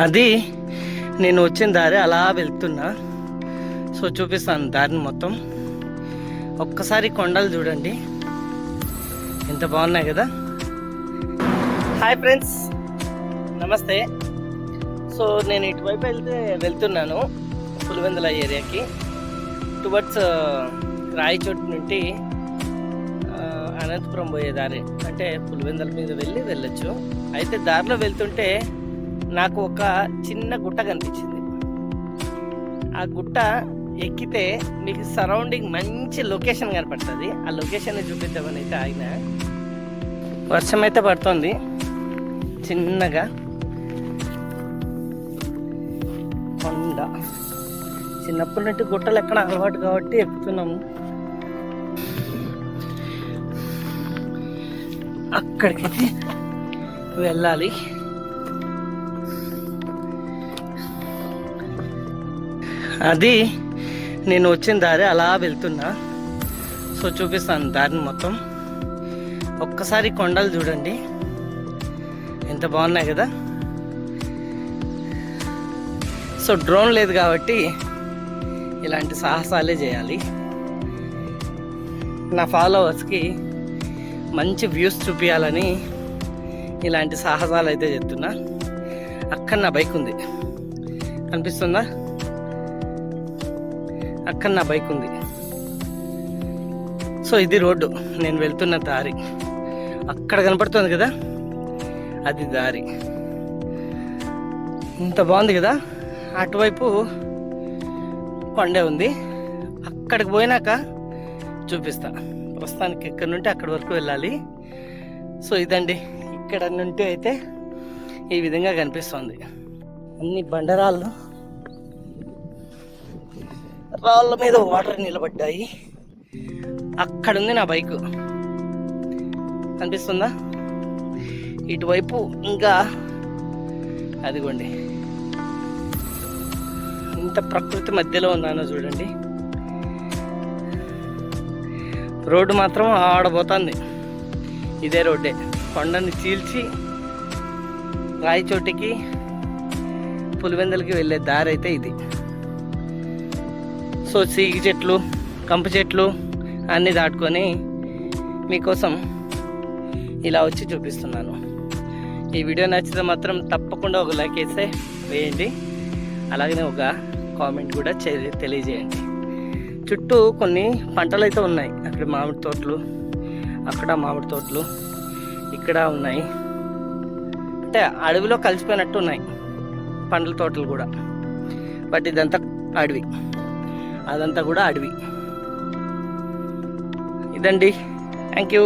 అది నేను వచ్చిన దారి అలా వెళ్తున్నా. సో చూపిస్తాను దారిని మొత్తం. ఒక్కసారి కొండలు చూడండి, ఎంత బాగున్నాయి కదా. హాయ్ ఫ్రెండ్స్, నమస్తే. సో నేను ఇటువైపు వెళ్తున్నాను పులివెందుల ఏరియాకి. టువర్డ్స్ రాయచోటి నుండి అనంతపురం పోయే దారి, అంటే పులివెందుల మీద వెళ్ళొచ్చు. అయితే దారిలో వెళ్తుంటే నాకు ఒక చిన్న గుట్ట కనిపించింది. ఆ గుట్ట ఎక్కితే మీకు సరౌండింగ్ మంచి లొకేషన్ కనపడుతుంది. ఆ లొకేషన్ చూపిద్దామని అయితే ఆగిన. వర్షం అయితే పడుతుంది చిన్నగా. కొండ చిన్నప్పటి నుండి గుట్టలు ఎక్కడ అలవాటు కాబట్టి ఎక్కుతున్నాము. అక్కడికి వెళ్ళాలి. అది నేను వచ్చిన దారి అలా వెళ్తున్నా. సో చూపిస్తాను దారిని మొత్తం. ఒక్కసారి కొండలు చూడండి, ఎంత బాగున్నాయి కదా. సో డ్రోన్ లేదు కాబట్టి ఇలాంటి సాహసాలే చేయాలి. నా ఫాలోవర్స్కి మంచి వ్యూస్ చూపించాలని ఇలాంటి సాహసాలు అయితే చెప్తున్నా. అక్కడ నా బైక్ ఉంది, కనిపిస్తుందా? అక్కడ నా బైక్ ఉంది. సో ఇది రోడ్డు, నేను వెళ్తున్న దారి. అక్కడ కనపడుతుంది కదా, అది దారి. ఇంత బాగుంది కదా. అటువైపు కొండే ఉంది. అక్కడికి పోయినాక చూపిస్తా. ప్రస్తుతానికి ఇక్కడ నుండి అక్కడి వరకు వెళ్ళాలి. సో ఇదండి, ఇక్కడ నుండి అయితే ఈ విధంగా కనిపిస్తుంది. అన్ని బండరాళ్ళు, రాళ్ళ మీద వాటర్ నిలబడ్డాయి. అక్కడ ఉంది నా బైకు, కనిపిస్తుందా? ఇటువైపు ఇంకా అదిగోండి, ఇంత ప్రకృతి మధ్యలో ఉన్నానో చూడండి. రోడ్డు మాత్రం ఆడబోతుంది. ఇదే రోడ్డే, కొండని చీల్చి రాయచోటికి పులివెందులకి వెళ్ళే దారి అయితే ఇది. సో సీగి చెట్లు, కంప చెట్లు అన్నీ దాటుకొని మీకోసం ఇలా వచ్చి చూపిస్తున్నాను. ఈ వీడియో నచ్చితే మాత్రం తప్పకుండా ఒక లైక్ వేయండి. అలాగనే ఒక కామెంట్ కూడా తెలియజేయండి. చుట్టూ కొన్ని పంటలు అయితే ఉన్నాయి. అక్కడ మామిడి తోటలు, అక్కడ మామిడి తోటలు, ఇక్కడ ఉన్నాయి. అంటే అడవిలో కలిసిపోయినట్టు ఉన్నాయి పండ్ల తోటలు కూడా. బట్ ఇదంతా అడవి, అదంతా కూడా అడవి. ఇదండి, థ్యాంక్ యూ.